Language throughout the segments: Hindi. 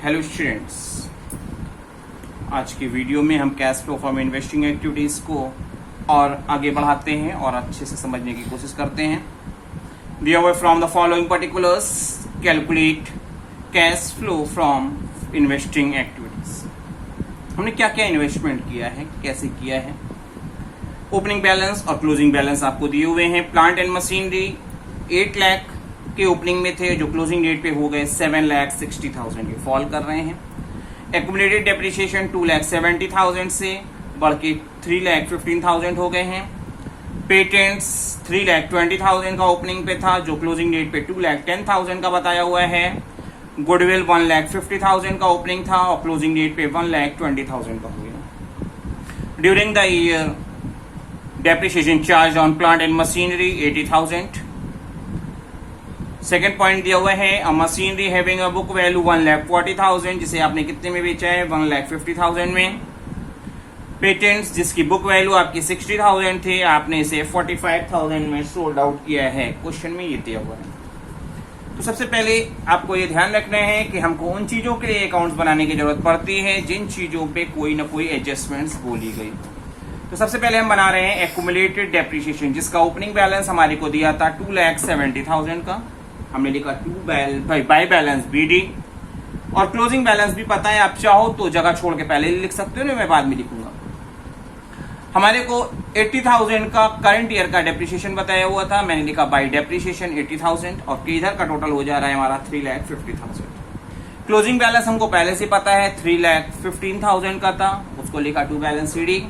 हेलो स्टूडेंट्स, आज की वीडियो में हम cash flow from investing activities को और आगे बढ़ाते हैं और अच्छे से समझने की कोशिश करते हैं। Therefore, from the following particulars, calculate cash flow from investing activities. हमने क्या क्या इन्वेस्टमेंट किया है, कैसे किया है। ओपनिंग बैलेंस और क्लोजिंग बैलेंस आपको दिए हुए हैं। प्लांट एंड मशीनरी 8 लाख के ओपनिंग में थे, जो क्लोजिंग डेट पे हो गए 7,60,000 के फॉल कर रहे हैं। एक्यूमुलेटेड डेप्रिसिएशन 2,70,000 से बढ़ के 3,15,000 हो गए हैं। पेटेंट्स 3,20,000 का ओपनिंग पे था, जो क्लोजिंग डेट पे 2,10,000 का बताया हुआ है। गुडविल 1,50,000 का ओपनिंग था और क्लोजिंग डेट पे 1,20,000 का हो गया। During the year depreciation charge on plant and machinery 80,000। Second point दिया हुआ है, अ machinery having a book value 1,40,000, जिसे आपने कितने में बेचा है 1,50,000 में। पेटेंट्स जिसकी बुक वैल्यू आपकी 60,000 थे, आपने इसे 45,000 में सोल्ड आउट किया है। क्वेश्चन में ये दिया हुआ है। तो सबसे पहले आपको ये ध्यान रखना है कि हमको उन चीजों के लिए अकाउंट्स बनाने की जरूरत पड़ती है जिन चीजों पे कोई ना कोई एडजस्टमेंट्स बोली गई। तो सबसे पहले हम बना रहे हैं एक्यूमुलेटेड डेप्रिसिएशन, जिसका ओपनिंग बैलेंस हमारे को दिया था 2,70,000 का। हमने लिखा बाय बैलेंस BD, और क्लोजिंग बैलेंस भी पता है, आप चाहो तो जगह छोड़ के पहले लिख सकते हो, मैं बाद में लिखूंगा। हमारे को 80,000 का करंट ईयर का डेप्रिसिएशन बताया हुआ था, मैंने लिखा बाय डेप्रिसिएशन 80,000, और इधर का टोटल हो जा रहा है हमारा 3,50,000। क्लोजिंग बैलेंस हमको पहले से पता है 3,15,000 का था, उसको लिखा टू बैलेंस CD।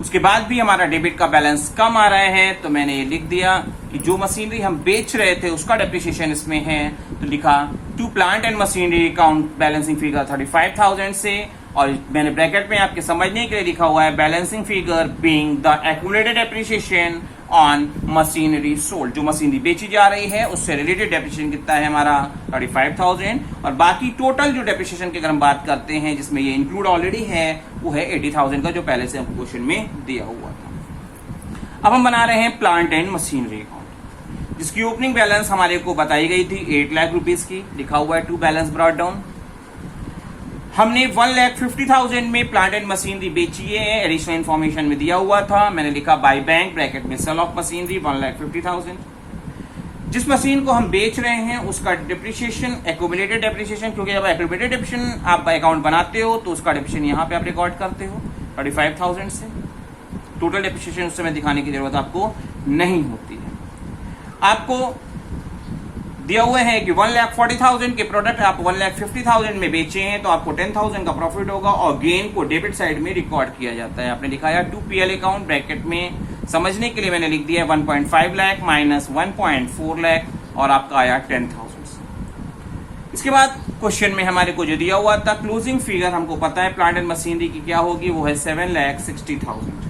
उसके बाद भी हमारा डेबिट का बैलेंस कम आ रहा है, तो मैंने ये लिख दिया कि जो मशीनरी हम बेच रहे थे उसका डेप्रिसिएशन इसमें है, तो लिखा to plant and machinery account balancing figure 35,000 से, और मैंने ब्रैकेट में आपके समझने के लिए लिखा हुआ है balancing figure being the accumulated depreciation on machinery sold. जो मशीनरी बेची जा रही है उससे रिलेटेड डेप्रिसिएशन कितना है हमारा 35,000, और बाकी टोटल जो डेप्रिसिएशन की अगर हम बात करते हैं जिसमें ये इंक्लूड ऑलरेडी है वो है 80,000 का, जो पहले से हमको क्वेश्चन में दिया हुआ था। अब हम बना रहे हैं प्लांट एंड मशीनरी अकाउंट, जिसकी ओपनिंग बैलेंस हमारे को बताई गई थी 8 लाख रुपीज की। लिखा हुआ है टू बैलेंस ब्रॉट डाउन। हमने 1,50,000 में प्लांट एंड मशीनरी बेची है, एडिशनल इन्फॉर्मेशन में दिया हुआ था, मैंने लिखा बाय बैंक ब्रैकेट में सेल ऑफ मशीनरी 1,50,000। जिस मशीन को हम बेच रहे हैं उसका डिप्रिसिएशन एक्यूमुलेटेड डेप्रिसिएशन, क्योंकि जब एक्यूमुलेटेड डेप्रिसिएशन आप अकाउंट बनाते हो तो उसका डेप्रिसिएशन यहाँ पे आप रिकॉर्ड करते हो 35,000 से। टोटल डेप्रिसिएशन उस समय दिखाने की जरूरत आपको नहीं होती है। आपको दिया हुआ है कि 1,40,000 के प्रोडक्ट आप 1,50,000 में बेचे हैं, तो आपको 10,000 का प्रॉफिट होगा, और गेन को डेबिट साइड में रिकॉर्ड किया जाता है। आपने लिखा है 2PL अकाउंट, ब्रैकेट में समझने के लिए मैंने लिख दिया 1.5 लाख माइनस 1.4 लाख, और आपका आया 10,000। इसके बाद क्वेश्चन में हमारे को जो दिया हुआ था क्लोजिंग फिगर हमको पता है प्लांट एंड मशीनरी की क्या होगी, वो है 7,60,000।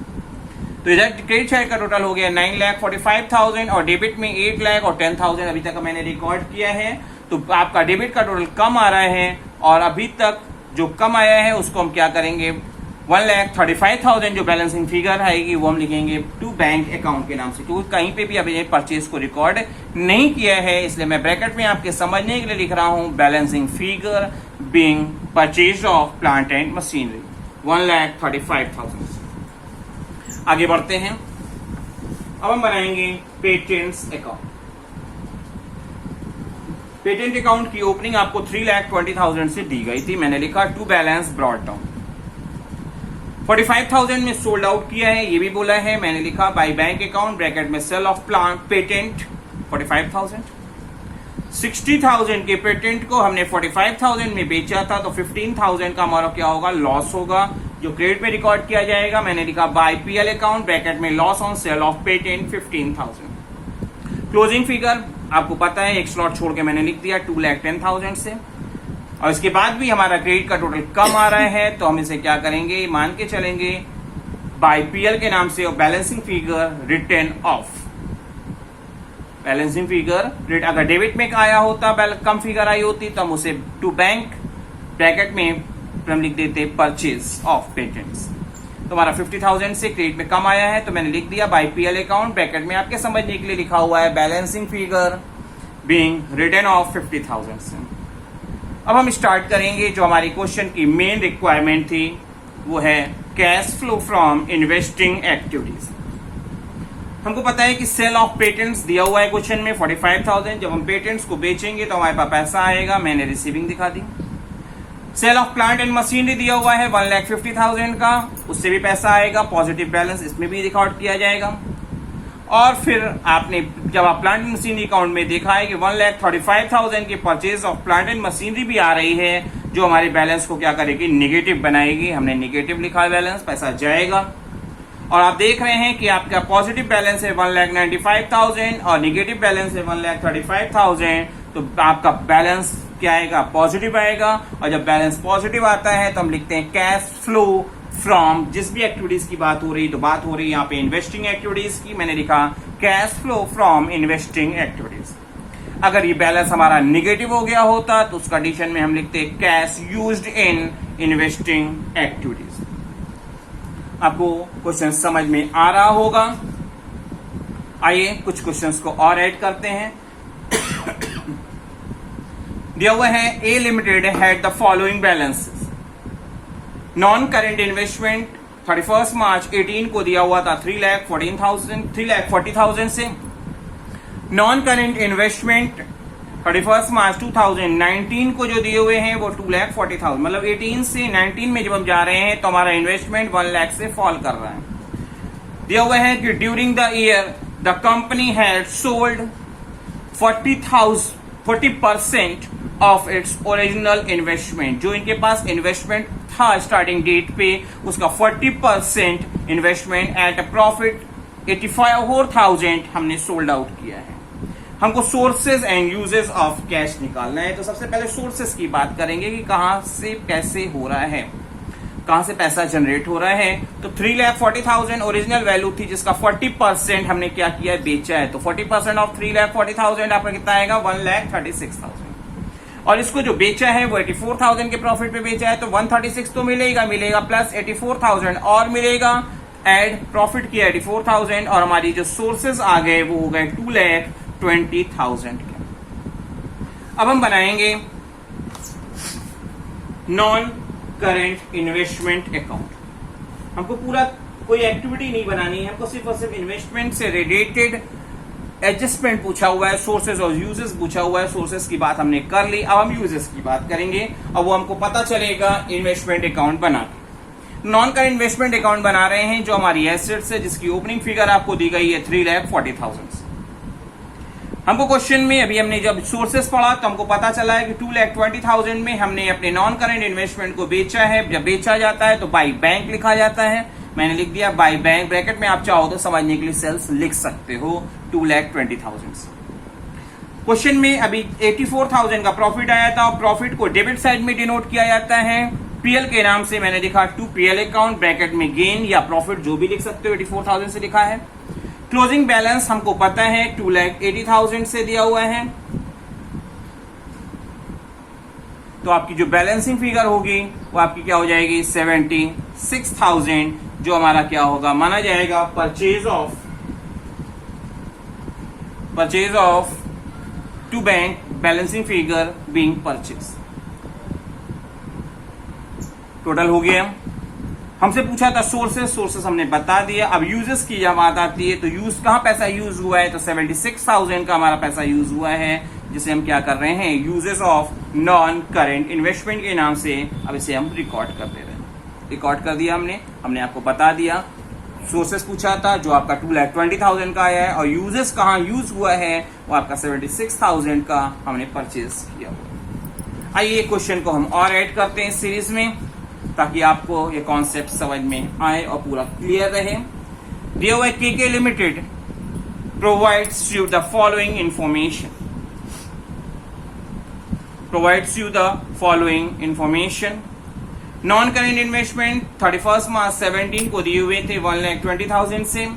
तो इधर क्रेडिट साइड का टोटल हो गया 9,45,000, और डेबिट में 8 लाख और 10,000 अभी तक मैंने रिकॉर्ड किया है। तो आपका डेबिट का टोटल कम आ रहा है, और अभी तक जो कम आया है उसको हम क्या करेंगे 1,35,000 जो बैलेंसिंग फिगर आएगी वो हम लिखेंगे टू बैंक अकाउंट के नाम से, क्योंकि कहीं पे भी अभी परचेज को रिकॉर्ड नहीं किया है, इसलिए मैं ब्रैकेट में आपके समझने के लिए लिख रहा हूं balancing figure being purchase of plant and machinery 1,35,000। आगे बढ़ते हैं। अब हम बनाएंगे पेटेंट्स अकाउंट। पेटेंट अकाउंट की ओपनिंग आपको 3,20,000 से दी गई थी, मैंने लिखा टू बैलेंस ब्रॉट डाउन। 45,000 में सोल्ड आउट किया है, ये भी बोला है, मैंने लिखा बाय बैंक अकाउंट ब्रैकेट में सेल ऑफ प्लांट पेटेंट 45,000। 60,000 के पेटेंट को हमने 45,000 में बेचा था, तो 15,000 का हमारा क्या होगा, लॉस होगा, जो क्रेडिट में रिकॉर्ड किया जाएगा। मैंने लिखा बाय PL अकाउंट ब्रैकेट में loss on sale of patent 15,000। Closing figure आपको पता है, एक स्लॉट छोड़ के मैंने लिख दिया 2,10,000 से, और इसके बाद भी हमारा क्रेडिट का टोटल कम आ रहा है, तो हम इसे क्या करेंगे, मान के चलेंगे बाय PL के नाम से, और balancing figure return of balancing figure. अगर डेबिट में आया होता, कम फिगर आई होती, तो हम उसे टू बैंक ब्रैकेट में हम लिख देते परचेज ऑफ पेटेंट्स। तो हमारा 50,000 से क्रेडिट में कम आया है, तो मैंने लिख दिया बाय PL अकाउंट ब्रैकेट में आपके समझने के लिए लिखा हुआ है balancing figure being return of 50,000 से। अब हम स्टार्ट करेंगे। जो हमारी क्वेश्चन की मेन रिक्वायरमेंट थी वो है cash flow from investing activities. हमको पता है कि सेल ऑफ पेटेंट्स दिया हुआ है क्वेश्चन में 45,000। जब हम पेटेंट्स को बेचेंगे तो हमारे पास पैसा आएगा, मैंने रिसीविंग दिखा दी। Sale of plant and machinery दिया हुआ है 1,50,000 का, उससे भी पैसा आएगा, पॉजिटिव बैलेंस इसमें भी रिकॉर्ड किया जाएगा। और फिर आपने जब आप प्लांट एंड मशीनरी अकाउंट में देखा है कि 1,35,000 की purchase of plant and machinery भी आ रही है, जो हमारे बैलेंस को क्या करेगी, निगेटिव बनाएगी। हमने निगेटिव लिखा है बैलेंस, पैसा जाएगा। और आप देख रहे हैं कि आपका पॉजिटिव बैलेंस है 1,95,000 और निगेटिव बैलेंस है 1,35,000, तो आपका बैलेंस क्या आएगा, पॉजिटिव आएगा। और जब बैलेंस पॉजिटिव आता है तो हम लिखते हैं कैश फ्लो फ्रॉम, जिस भी एक्टिविटीज की बात हो रही, तो बात हो रही है यहाँ पे इन्वेस्टिंग एक्टिविटीज की, मैंने लिखा cash flow from investing activities. अगर ये बैलेंस हमारा निगेटिव हो गया होता तो उस कंडीशन में हम लिखते हैं cash used in investing activities. आपको क्वेश्चन समझ में आ रहा होगा। आइए कुछ क्वेश्चंस को और ऐड करते हैं। दिया हुआ है A limited had the following balances. Non current investment 31 March 18 को दिया हुआ था 3,40,000 से। नॉन करेंट इन्वेस्टमेंट 31 मार्च 2019 को जो दिए हुए हैं वो 2,40,000, मतलब 18 से 19 में जब हम जा रहे हैं तो हमारा इन्वेस्टमेंट 1 लाख से फॉल कर रहा है। दिया हुआ है कि during the year the company had sold 40% of its original investment. जो इनके पास इन्वेस्टमेंट था स्टार्टिंग डेट पे, उसका 40% इन्वेस्टमेंट एट अ प्रॉफिट 84,000 हमने सोल्ड आउट किया है। हमको sources and uses of cash निकालना है। तो सबसे पहले सोर्सेज की बात करेंगे कि कहां से कैसे हो रहा है, कहां से पैसा जनरेट हो रहा है। तो 3,40,000 ओरिजिनल वैल्यू थी, जिसका 40% हमने क्या किया, बेचा है। तो 40% ऑफ 3,40,000 आपका कितना आएगा, 1,36,000। और इसको जो बेचा है वो 84,000 के प्रॉफिट पे बेचा है, तो 136 तो मिलेगा प्लस 84,000 और मिलेगा, एड प्रॉफिट किया 84,000 और हमारी जो सोर्सेज आ गए वो हो गए 2,20,000 के। अब हम बनाएंगे नॉन करेंट इन्वेस्टमेंट अकाउंट। हमको पूरा कोई एक्टिविटी नहीं बनानी है, हमको सिर्फ और सिर्फ इन्वेस्टमेंट से रिलेटेड एडजस्टमेंट पूछा हुआ है, सोर्सेज और यूजेस पूछा हुआ है। सोर्सेज की बात हमने कर ली, अब हम यूजेस की बात करेंगे। अब वो हमको पता चलेगा इन्वेस्टमेंट अकाउंट बना के। नॉन करेंट इन्वेस्टमेंट अकाउंट बना रहे हैं जो हमारी एसेट्स है, जिसकी ओपनिंग फिगर आपको दी गई है 3,40,000। हमको क्वेश्चन में अभी हमने जब सोर्सेस पढ़ा तो हमको पता चला है कि 2,20,000 में हमने अपने नॉन करेंट इन्वेस्टमेंट को बेचा है। जब बेचा जाता है तो बाई बैंक लिखा जाता है, मैंने लिख दिया बाई बैंक। ब्रैकेट में आप चाहो तो समझने के लिए सेल्स लिख सकते हो 2,20,000। क्वेश्चन में अभी 84,000 का प्रॉफिट आया था और प्रॉफिट को डेबिट साइड में डिनोट किया जाता है पीएल के नाम से। मैंने लिखा टू पीएल अकाउंट, ब्रैकेट में गेन या प्रॉफिट जो भी लिख सकते हो, 84,000 से लिखा है। क्लोजिंग बैलेंस हमको पता है 2,80,000 से दिया हुआ है, तो आपकी जो बैलेंसिंग फिगर होगी वो आपकी क्या हो जाएगी, 76,000, जो हमारा क्या होगा, माना जाएगा purchase of to bank, balancing figure being purchase. Total हो गया। हमसे पूछा था सोर्सेस हमने बता दिया। अब यूजेस की जब बात आती है तो यूज कहां पैसा यूज हुआ है, तो 76,000 का हमारा पैसा यूज हुआ है, जिसे हम क्या कर रहे हैं, uses of non current investment के नाम से अब इसे हम रिकॉर्ड कर दे रहे हैं। रिकॉर्ड कर दिया हमने आपको बता दिया। सोर्सेस पूछा था जो आपका 2,20,000 का आया है, और यूजेस कहां यूज हुआ है वो आपका 76,000 का हमने परचेज किया हुआ। आइए क्वेश्चन को हम और ऐड करते हैं सीरीज में, ताकि आपको ये कॉन्सेप्ट समझ में आए और पूरा क्लियर रहे। दिया हुआ KK limited provides you the following information. Non current investment 31 March 17 को दिए हुए थे 1,20,000 से,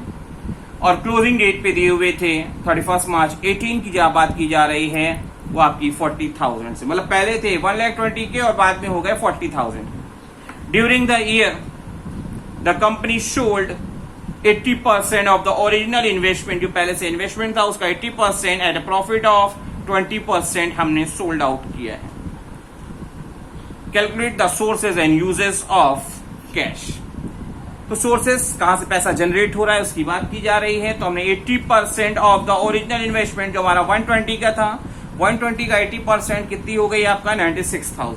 और क्लोजिंग डेट पे दिए हुए थे 31 मार्च 18 की जहां बात की जा रही है वो आपकी 40,000 से, मतलब पहले थे 1,20,000 के और बाद में हो गए 40,000। During the year the company sold 80% of the original investment, जो पहले से इन्वेस्टमेंट था उसका 80% एट अ प्रॉफिट ऑफ 20% हमने सोल्ड आउट किया है। Calculate the sources and uses of cash. तो सोर्सेस कहां से पैसा जनरेट हो रहा है उसकी बात की जा रही है। तो हमने 80% ऑफ द ओरिजिनल इन्वेस्टमेंट जो हमारा 120 का था, 120 का 80% कितनी हो गई आपका 96,000,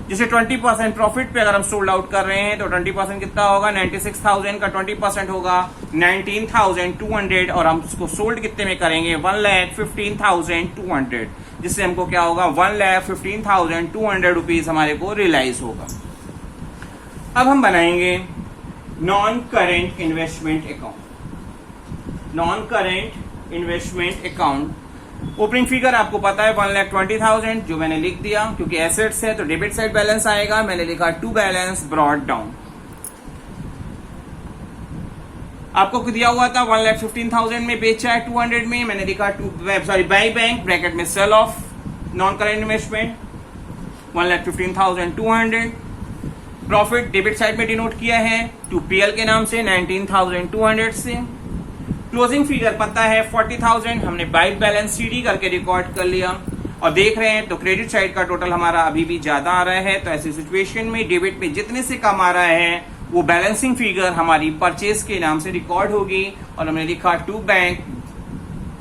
जिसे 20% प्रॉफिट पे अगर हम सोल्ड आउट कर रहे हैं तो 20% कितना होगा 96,000 का 20% होगा 19,200 और हम उसको सोल्ड कितने में करेंगे 1,15,200, जिससे हमको क्या होगा 1,15,200 रुपीज हमारे को रियलाइज होगा। अब हम बनाएंगे non current investment account. Non current investment account opening figure आपको पता है 1,20,000 जो मैंने लिख दिया, क्योंकि एसेट्स है तो डेबिट साइड बैलेंस आएगा। मैंने लिखा टू बैलेंस ब्रॉट डाउन। आपको दिया हुआ था 1,15,000 में बेचा है 200 में, मैंने लिखा बाई बैंक ब्रैकेट में sale of non current investment 1,15,200। Profit debit side में डिनोट किया है 2PL के नाम से 19,200 से। क्लोजिंग फिगर पता है 40,000, हमने बाई बैलेंस CD करके रिकॉर्ड कर लिया और देख रहे हैं तो क्रेडिट साइड का टोटल हमारा अभी भी ज्यादा आ रहा है। तो ऐसी सिचुएशन में डेबिट में जितने से कम आ रहा है वो बैलेंसिंग फिगर हमारी परचेज के नाम से रिकॉर्ड होगी और हमने लिखा to bank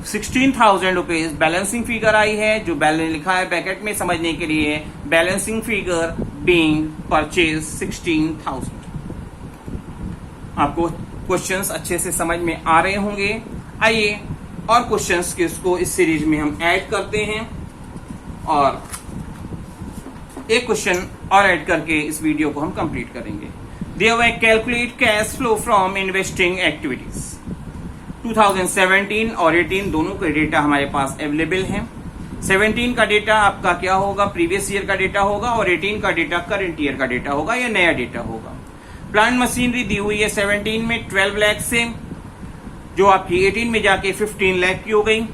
16,000 rupees balancing figure आई है, जो बैलेंस लिखा है ब्रैकेट में समझने के लिए बैलेंसिंग फिगर बीइंग परचेज 16,000। आपको क्वेश्चंस अच्छे से समझ में आ रहे होंगे। आइए और क्वेश्चंस किसको इस सीरीज में हम ऐड करते हैं और एक क्वेश्चन और ऐड करके इस वीडियो को हम कंप्लीट करेंगे। दिया हुआ है calculate cash flow from investing activities. 2017 और 18 दोनों के डेटा हमारे पास अवेलेबल है। 17 का डेटा आपका क्या होगा प्रीवियस ईयर का डेटा होगा और 18 का डेटा करंट ईयर का डेटा होगा या नया डेटा होगा। प्लांट मशीनरी दी हुई है 17 में 12 लाख से, जो आपकी 18 में जाके 15 लाख की हो गई।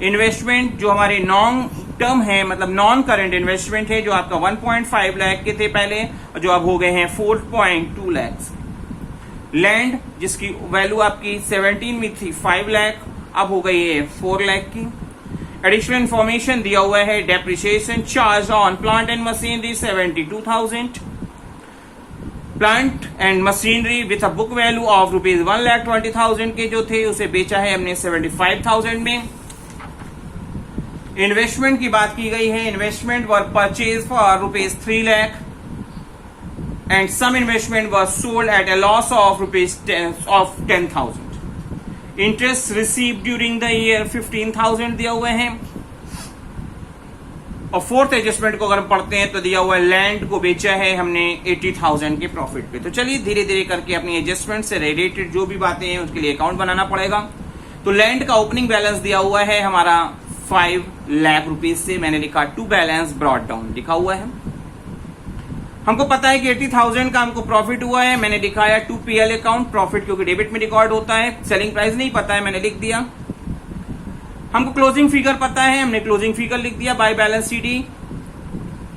इन्वेस्टमेंट जो हमारे लॉन्ग टर्म है मतलब नॉन करंट इन्वेस्टमेंट है, जो आपका 1.5 लाख के थे पहले और जो अब हो गए हैं 4.2 लाख। लैंड जिसकी वैल्यू आपकी 17 में थी 5 लाख, अब हो गई है 4 लाख की। एडिशनल इन्फॉर्मेशन दिया हुआ है depreciation charge on plant and machinery 72,000। Plant and machinery with a book value of rupees 1,20,000 के जो थे उसे बेचा है हमने 75,000 में। इन्वेस्टमेंट की बात की गई है, investment were purchase for rupees 3 lakh and some investment were sold at a loss of rupees 10,000। Interest receive during the year 15,000 दिया हुआ है। और फोर्थ एडजस्टमेंट को अगर पढ़ते हैं तो दिया हुआ है लैंड को बेचा है हमने 80,000 के प्रॉफिट पे। तो चलिए धीरे धीरे करके अपनी एडजस्टमेंट से रिलेटेड जो भी बातें हैं उसके लिए अकाउंट बनाना पड़ेगा। तो लैंड का ओपनिंग बैलेंस दिया हुआ है हमारा 5 लाख रुपीज से, मैंने लिखा टू बैलेंस ब्रॉट डाउन लिखा हुआ है। हमको पता है कि 80,000 का हमको प्रॉफिट हुआ है, मैंने दिखाया 2PL अकाउंट प्रॉफिट क्योंकि डेबिट में रिकॉर्ड होता है। सेलिंग प्राइस नहीं पता है, मैंने लिख दिया। हमको क्लोजिंग फिगर पता है, हमने क्लोजिंग फिगर लिख दिया बाय बैलेंस CD।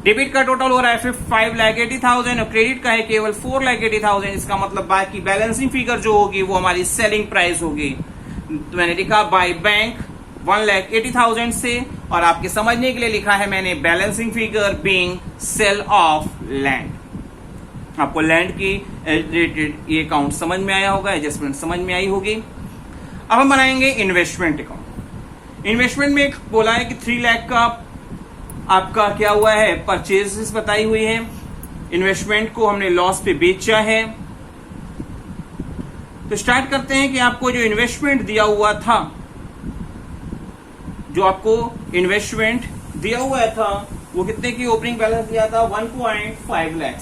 डेबिट का टोटल हो रहा है 5,80,000 और क्रेडिट का है केवल 4,80,000। इसका मतलब बाकी बैलेंसिंग फिगर जो होगी वो हमारी सेलिंग प्राइस होगी। तो मैंने लिखा बाय बैंक 1,80,000 से और आपके समझने के लिए लिखा है मैंने balancing figure being sale of land. आपको लैंड की रिलेटेड ये अकाउंट समझ में आया होगा, एडजस्टमेंट समझ में आई होगी। अब हम बनाएंगे इन्वेस्टमेंट अकाउंट। इन्वेस्टमेंट में बोला है कि 3 लाख का आपका क्या हुआ है परचेजेस बताई हुई है। इन्वेस्टमेंट को हमने लॉस पे बेचा है। तो स्टार्ट करते हैं कि आपको जो इन्वेस्टमेंट दिया हुआ था, जो आपको इन्वेस्टमेंट दिया हुआ था वो कितने की ओपनिंग बैलेंस दिया था 1.5 लाख।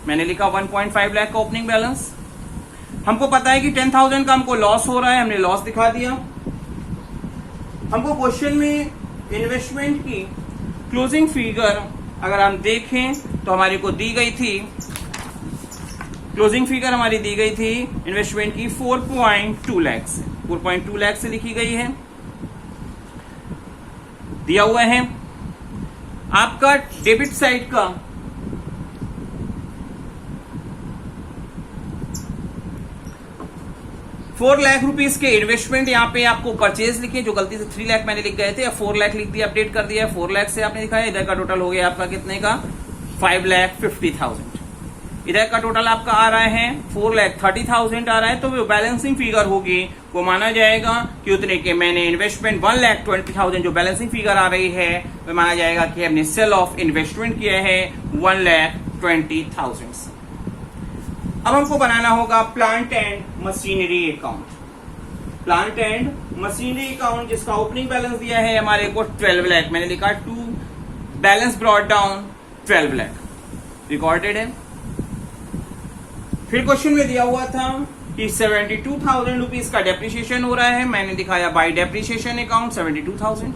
मैंने लिखा 1.5 लाख का ओपनिंग बैलेंस। हमको पता है कि 10,000 का हमको लॉस हो रहा है, हमने लॉस दिखा दिया। हमको क्वेश्चन में इन्वेस्टमेंट की क्लोजिंग फिगर अगर हम देखें तो हमारे को दी गई थी, क्लोजिंग फिगर हमारी दी गई थी इन्वेस्टमेंट की 4.2 लाख से, 4.2 लाख से लिखी गई है। दिया हुआ है आपका डेबिट साइड का 4 लाख रुपीस के इन्वेस्टमेंट यहाँ पे आपको परचेज लिखे, जो गलती से 3 लाख मैंने लिख गए थे, 4 लाख लिख दिया, अपडेट कर दिया। 4 लाख से आपने दिखाया, इधर का टोटल हो गया आपका कितने का 5,50,000। इधर का टोटल आपका आ रहा है 4,30,000 आ रहा है, तो वो बैलेंसिंग फिगर होगी वो माना जाएगा कि उतने के मैंने इन्वेस्टमेंट 1,20,000 जो बैलेंसिंग फिगर आ रही है वो माना जाएगा कि हमने सेल ऑफ इन्वेस्टमेंट किया है 1,20,000 से। अब हमको बनाना होगा plant and machinery account. Plant and machinery account जिसका ओपनिंग बैलेंस दिया है हमारे को 12 लाख, मैंने लिखा to balance brought down 12 lakh, recorded है। फिर क्वेश्चन में दिया हुआ था कि 72,000 रुपीज का डेप्रिसिएशन हो रहा है, मैंने दिखाया बाय डेप्रिसिएशन अकाउंट 72,000।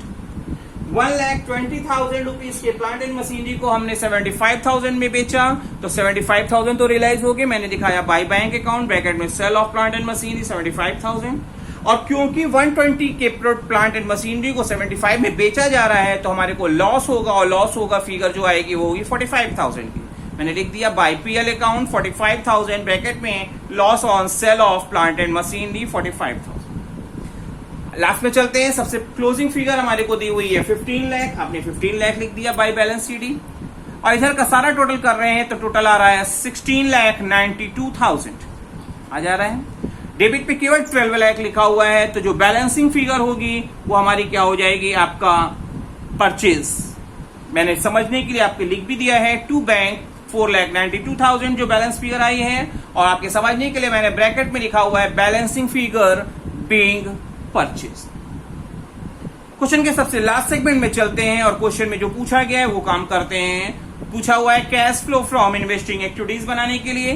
1,20,000 रुपीज के प्लांट एंड मशीनरी को हमने 75,000 में बेचा, तो 75,000 तो रियलाइज हो गए, मैंने दिखाया बाय बैंक अकाउंट ब्रैकेट में sale of plant and machinery 75,000। और क्योंकि 120 के प्लांट एंड मशीनरी को 75 में बेचा जा रहा है तो हमारे को लॉस होगा, और लॉस होगा फिगर जो आएगी वो होगी 45,000 की। मैंने लिख दिया बाय पीएल अकाउंट 45,000 ब्रैकेट में loss on sale of plant and machinery 45,000। Last में चलते हैं, सबसे क्लोजिंग फिगर हमारे को दी हुई है 15 लाख, आपने 15 लाख लिख दिया बाय बैलेंस सीडी। और इधर का सारा टोटल कर रहे हैं तो टोटल आ रहा है 16,92,000 आ जा रहा है। डेबिट पे केवल 12 लाख लिखा हुआ है, तो जो बैलेंसिंग फिगर होगी वो हमारी क्या हो जाएगी, आपका परचेज। मैंने समझने के लिए आपके लिख भी दिया है टू बैंक 4,92,000 जो बैलेंस फिगर आई है, और आपके समझने के लिए मैंने ब्रैकेट में लिखा हुआ है balancing figure being purchase. Question के सबसे लास्ट सेगमेंट में चलते हैं और क्वेश्चन में जो पूछा गया है वो काम करते हैं। पूछा हुआ है cash flow from investing activities बनाने के लिए,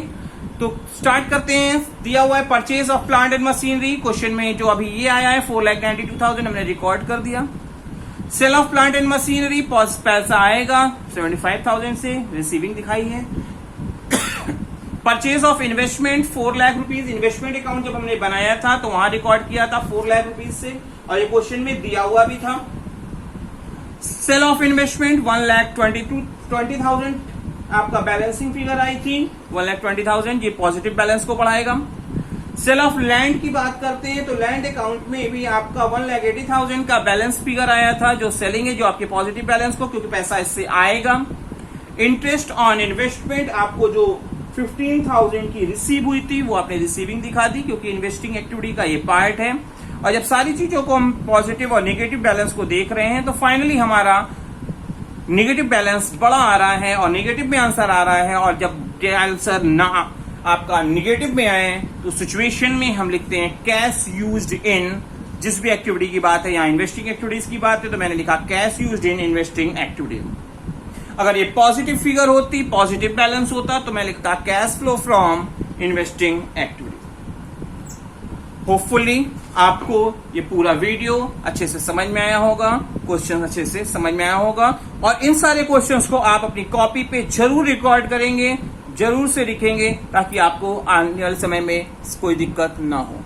तो स्टार्ट करते हैं। दिया हुआ है purchase of plant and machinery, question में जो अभी ये आया है 4,92,000 हमने रिकॉर्ड कर दिया। Sale of plant and machinery पैसा आएगा 75,000 से, रिसीविंग दिखाई है। Purchase of investment 4 lakh rupees, investment account जब हमने बनाया था तो वहां रिकॉर्ड किया था 4 लाख रुपीज से, और ये क्वेश्चन में दिया हुआ भी था। सेल ऑफ इन्वेस्टमेंट 1,20,000 आपका बैलेंसिंग फिगर आई थी 1,20,000, ये पॉजिटिव बैलेंस को बढ़ाएगा। सेल ऑफ लैंड की बात करते हैं तो लैंड अकाउंट में भी आपका 1,80,000 का बैलेंस फिगर आया था जो सेलिंग है, जो आपके पॉजिटिव बैलेंस को, क्योंकि पैसा इससे आएगा। इंटरेस्ट ऑन इन्वेस्टमेंट आपको जो 15,000 की रिसीव हुई थी वो आपने रिसीविंग दिखा दी, क्योंकि इन्वेस्टिंग एक्टिविटी का ये पार्ट है। और जब सारी चीजों को हम पॉजिटिव और नेगेटिव बैलेंस को देख रहे हैं तो फाइनली हमारा नेगेटिव बैलेंस बड़ा आ रहा है और नेगेटिव में आंसर आ रहा है। और जब आंसर ना आपका नेगेटिव में आए तो सिचुएशन में हम लिखते हैं कैश यूज्ड इन, जिस भी एक्टिविटी की बात है, यहाँ इन्वेस्टिंग एक्टिविटीज की बात है तो मैंने लिखा cash used in investing activity. अगर ये पॉजिटिव फिगर होती, पॉजिटिव बैलेंस होता, तो मैं लिखता cash flow from investing activity. Hopefully आपको ये पूरा वीडियो अच्छे से समझ में आया होगा, क्वेश्चन अच्छे से समझ में आया होगा, और इन सारे क्वेश्चंस को आप अपनी कॉपी पे जरूर रिकॉर्ड करेंगे, जरूर से लिखेंगे, ताकि आपको आने वाले समय में कोई दिक्कत ना हो।